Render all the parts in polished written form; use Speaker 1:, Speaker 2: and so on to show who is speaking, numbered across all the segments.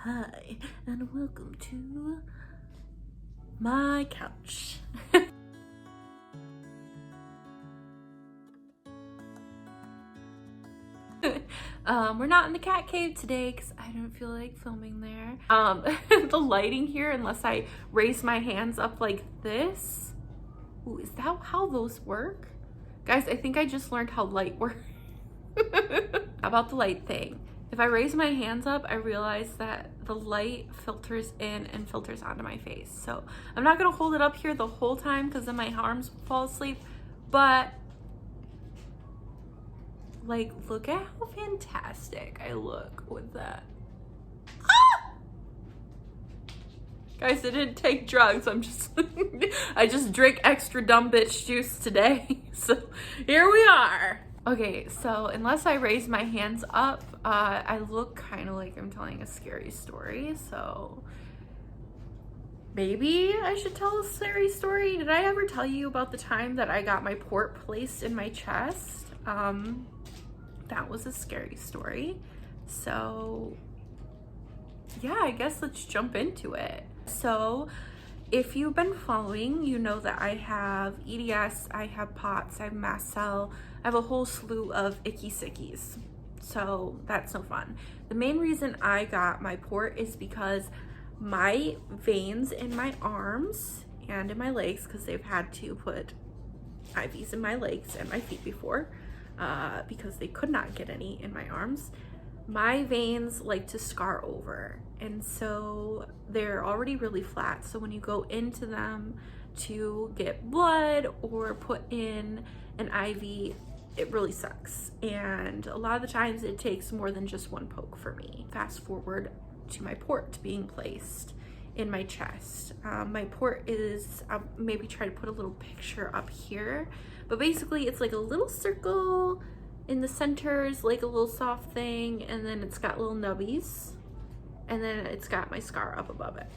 Speaker 1: Hi, and welcome to my couch. We're not in the cat cave today because I don't feel like filming there. The lighting here, unless I raise my hands up like this. Ooh, is that how those work? Guys, I think I just learned how light works. How about the light thing? If I raise my hands up, I realize that the light filters in and filters onto my face. So I'm not gonna hold it up here the whole time because then my arms will fall asleep, but like, look at how fantastic I look with that. Ah! Guys, I didn't take drugs. I just drink extra dumb bitch juice today. So here we are. Okay, so unless I raise my hands up, I look kind of like I'm telling a scary story. So maybe I should tell a scary story. Did I ever tell you about the time that I got my port placed in my chest? That was a scary story. So yeah, I guess let's jump into it. So if you've been following, you know that I have EDS, I have POTS, I have mast cell, I have a whole slew of icky sickies. So that's no fun. The main reason I got my port is because my veins in my arms and in my legs, because they've had to put IVs in my legs and my feet before, because they could not get any in my arms, my veins like to scar over, and so they're already really flat. So when you go into them to get blood or put in an IV, it really sucks. And a lot of the times it takes more than just one poke for me. Fast forward to my port being placed in my chest. My port is, I'll maybe try to put a little picture up here, but basically it's like a little circle. In the center is like a little soft thing, and then it's got little nubbies, and then it's got my scar up above it.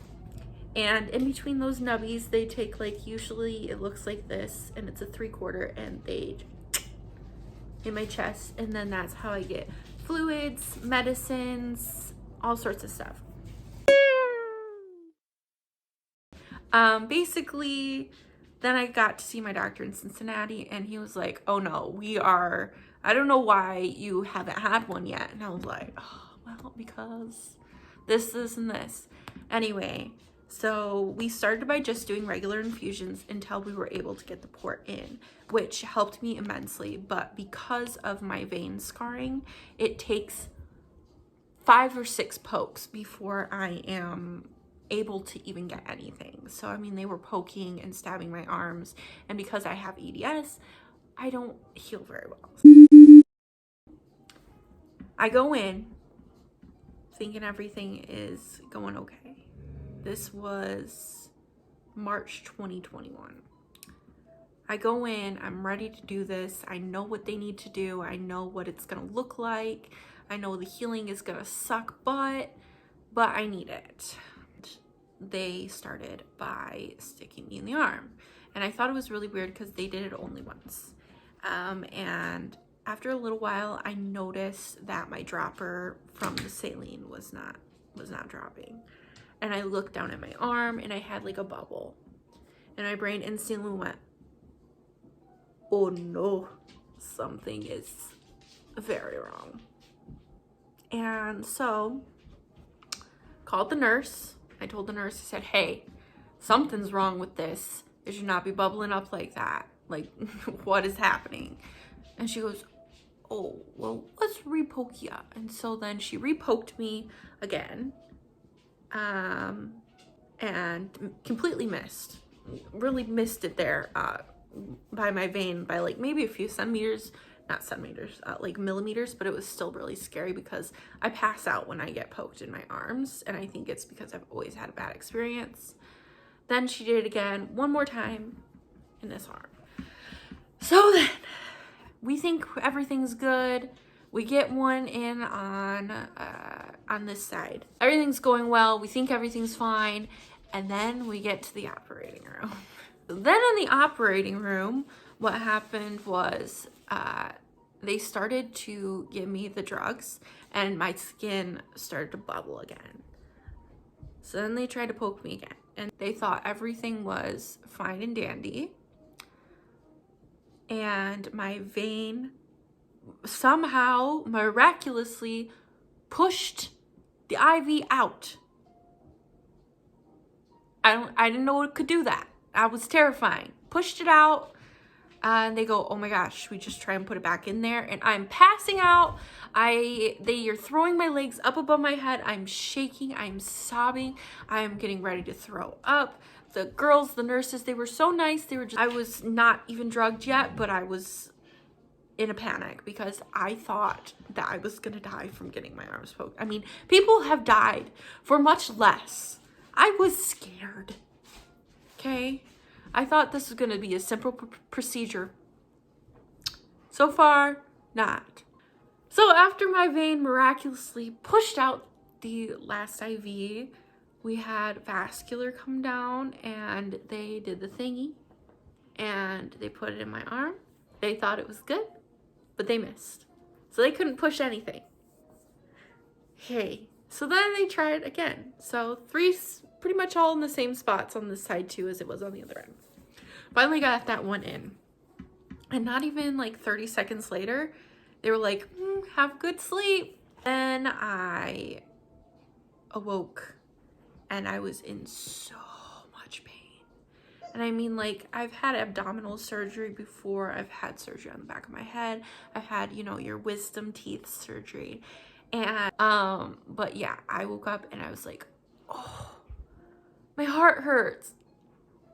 Speaker 1: And in between those nubbies, they take, like, usually it looks like this, and it's a 3/4, and they in my chest, and then that's how I get fluids, medicines, all sorts of stuff. Basically, then I got to see my doctor in Cincinnati, and he was like, oh no, I don't know why you haven't had one yet. And I was like, oh, well, because this and this. Anyway, so we started by just doing regular infusions until we were able to get the port in, which helped me immensely. But because of my vein scarring, it takes 5 or 6 pokes before I am able to even get anything. So I mean, they were poking and stabbing my arms, and because I have EDS, I don't heal very well. I go in thinking everything is going okay. This was March 2021. I go in, I'm ready to do this. I know what they need to do. I know what it's gonna look like. I know the healing is gonna suck butt, but I need it. They started by sticking me in the arm, and I thought it was really weird because they did it only once. And after a little while, I noticed that my dropper from the saline was not dropping, and I looked down at my arm and I had like a bubble, and my brain instantly went, oh no, something is very wrong. And so called the nurse. I told the nurse, I said, hey, something's wrong with this. It should not be bubbling up like that. Like, what is happening? And she goes, oh, well, let's repoke ya. And so then she repoked me again, and completely missed. Really missed it there by my vein by like maybe a few centimeters. Not centimeters, like millimeters, but it was still really scary because I pass out when I get poked in my arms, and I think it's because I've always had a bad experience. Then she did it again, one more time in this arm. So then we think everything's good. We get one in on this side. Everything's going well. We think everything's fine. And then we get to the operating room. Then in the operating room, what happened was they started to give me the drugs, and my skin started to bubble again. So then they tried to poke me again, and they thought everything was fine and dandy. And my vein somehow miraculously pushed the IV out. I didn't know it could do that. I was terrifying. Pushed it out, and they go, oh my gosh, we just try and put it back in there, and I'm passing out. They are throwing my legs up above my head. I'm shaking, I'm sobbing, I'm getting ready to throw up. The girls, the nurses, they were so nice. They were just, I was not even drugged yet, but I was in a panic because I thought that I was gonna die from getting my arms poked. I mean, people have died for much less. I was scared, okay? I thought this was gonna be a simple procedure. So far, not. So after my vein miraculously pushed out the last IV, we had vascular come down, and they did the thingy, and they put it in my arm. They thought it was good, but they missed. So they couldn't push anything. Hey, so then they tried again. So 3, pretty much all in the same spots on this side too as it was on the other end. Finally got that one in. And not even like 30 seconds later, they were like, have good sleep. Then I awoke, and I was in so much pain. And I mean, like, I've had abdominal surgery before. I've had surgery on the back of my head. I've had, you know, your wisdom teeth surgery. And, but yeah, I woke up and I was like, oh, my heart hurts.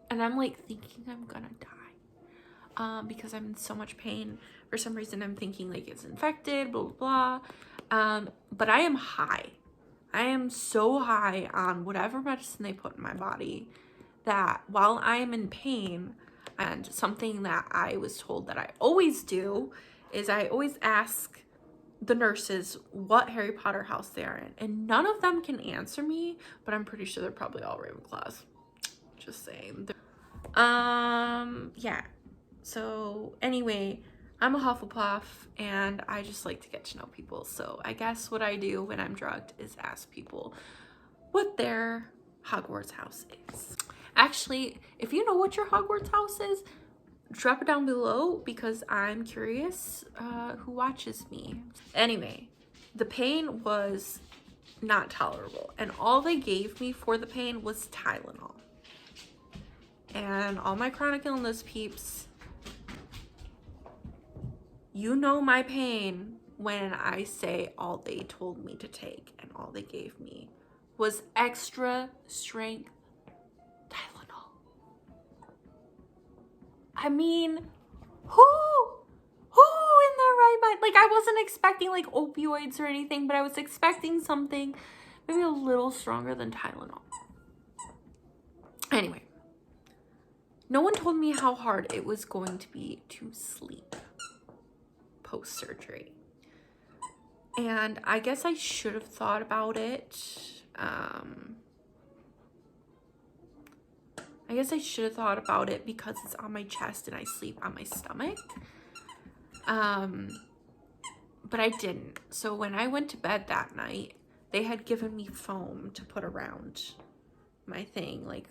Speaker 1: And I'm like thinking I'm gonna die. Because I'm in so much pain. For some reason, I'm thinking like it's infected, blah, blah, blah. But I am high. I am so high on whatever medicine they put in my body that while I am in pain, and something that I was told that I always do is I always ask the nurses what Harry Potter house they are in, and none of them can answer me, but I'm pretty sure they're probably all Ravenclaws. Just saying. Yeah. So anyway, I'm a Hufflepuff, and I just like to get to know people. So I guess what I do when I'm drugged is ask people what their Hogwarts house is. Actually, if you know what your Hogwarts house is, drop it down below because I'm curious who watches me. Anyway, the pain was not tolerable, and all they gave me for the pain was Tylenol. And all my chronic illness peeps, you know my pain when I say all they told me to take and all they gave me was extra strength Tylenol. I mean, who in their right mind? Like, I wasn't expecting like opioids or anything, but I was expecting something maybe a little stronger than Tylenol. Anyway, no one told me how hard it was going to be to sleep post-surgery. And I guess I should have thought about it. I guess I should have thought about it because it's on my chest and I sleep on my stomach. But I didn't. So when I went to bed that night, they had given me foam to put around my thing. Like,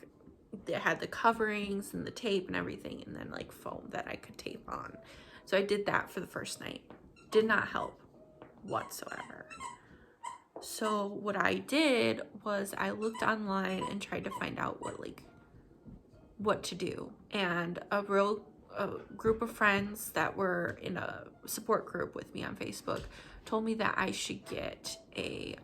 Speaker 1: they had the coverings and the tape and everything, and then like foam that I could tape on. So I did that for the first night. Did not help whatsoever. So what I did was I looked online and tried to find out what to do. And a group of friends that were in a support group with me on Facebook told me that I should get a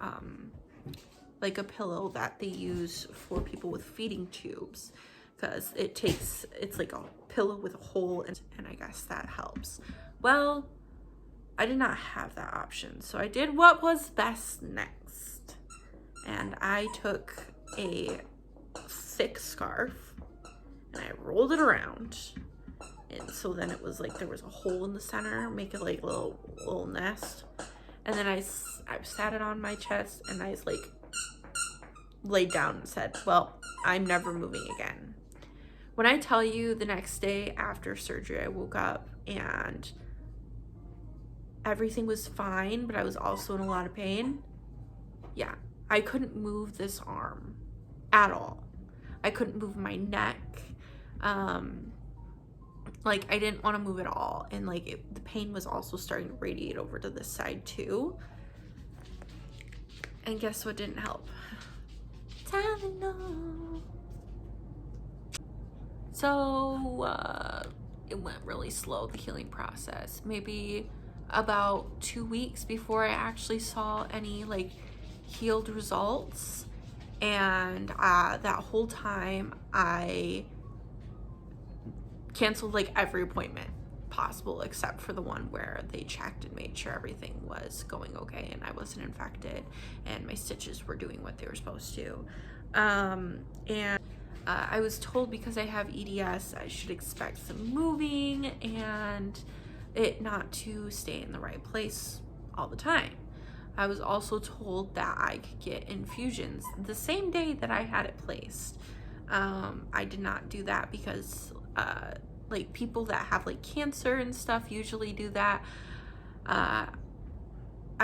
Speaker 1: like a pillow that they use for people with feeding tubes, because it's like a pillow with a hole in it, and I guess that helps. Well, I did not have that option, so I did what was best next, and I took a thick scarf and I rolled it around, and so then it was like there was a hole in the center, make it like a little nest, and then I sat it on my chest, and I like laid down and said, well, I'm never moving again. When I tell you the next day after surgery, I woke up and everything was fine, but I was also in a lot of pain. Yeah, I couldn't move this arm. at all. I couldn't move my neck. Like I didn't want to move at all, and like the pain was also starting to radiate over to this side too. And guess what didn't help? Tylenol. So it went really slow, the healing process. Maybe about 2 weeks before I actually saw any like healed results. And that whole time I canceled like every appointment possible except for the one where they checked and made sure everything was going okay and I wasn't infected and my stitches were doing what they were supposed to. I was told because I have EDS I should expect some moving and it not to stay in the right place all the time. I was also told that I could get infusions the same day that I had it placed. I did not do that because like people that have like cancer and stuff usually do that. I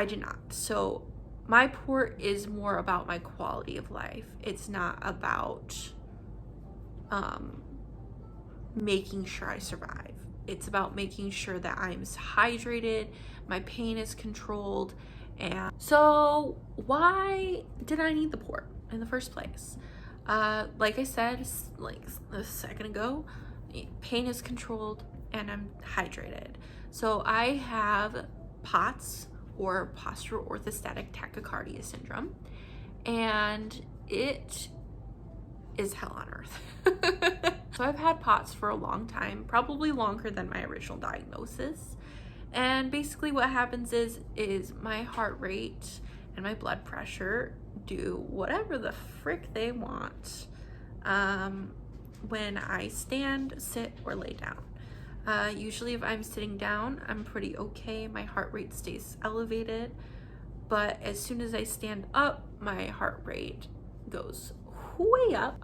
Speaker 1: did not. So my port is more about my quality of life. It's not about making sure I survive. It's about making sure that I'm hydrated, my pain is controlled. And so why did I need the port in the first place? Like I said like a second ago, pain is controlled and I'm hydrated. So I have POTS, or postural orthostatic tachycardia syndrome, and it is hell on earth. So I've had POTS for a long time, probably longer than my original diagnosis. And basically what happens is my heart rate and my blood pressure do whatever the frick they want when I stand, sit, or lay down. Usually if I'm sitting down, I'm pretty okay. My heart rate stays elevated. But as soon as I stand up, my heart rate goes way up,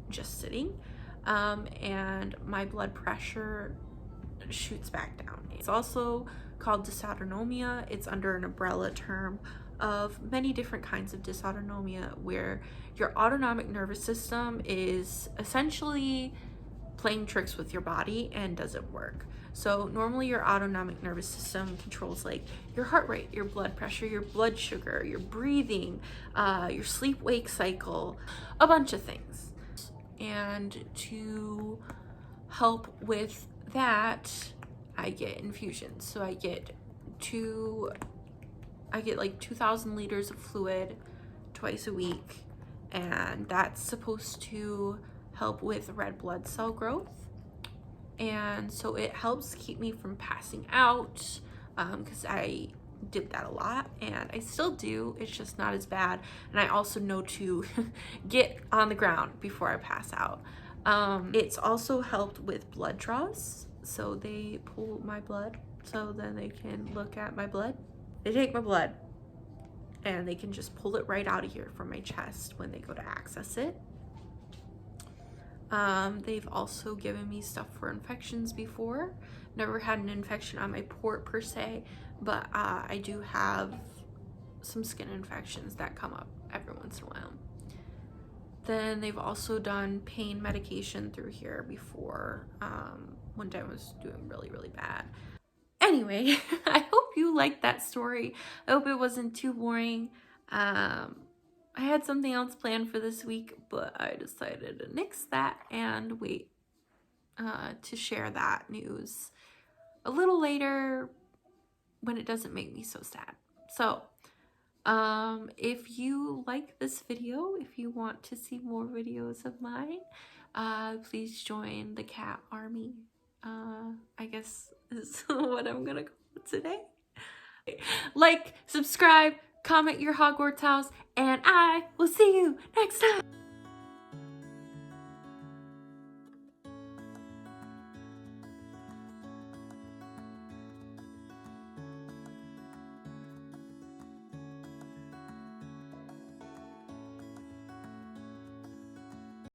Speaker 1: just sitting. And my blood pressure shoots back down. It's also called dysautonomia. It's under an umbrella term of many different kinds of dysautonomia where your autonomic nervous system is essentially playing tricks with your body and doesn't work. So normally your autonomic nervous system controls like your heart rate, your blood pressure, your blood sugar, your breathing, your sleep-wake cycle, a bunch of things. And to help with that, I get infusions. So I get like 2,000 liters of fluid twice a week, and that's supposed to help with red blood cell growth. And so it helps keep me from passing out, because I did that a lot and I still do, it's just not as bad. And I also know to get on the ground before I pass out. It's also helped with blood draws. So they pull my blood so then they can look at my blood. They take my blood and they can just pull it right out of here from my chest when they go to access it. They've also given me stuff for infections before. Never had an infection on my port per se, but I do have some skin infections that come up every once in a while. Then they've also done pain medication through here before, one time I was doing really, really bad. Anyway, I hope you liked that story. I hope it wasn't too boring. I had something else planned for this week, but I decided to nix that and wait to share that news a little later when it doesn't make me so sad. So if you like this video, if you want to see more videos of mine, please join the cat army. I guess is what I'm gonna call it today. Like, subscribe, comment your Hogwarts house, and I will see you next time.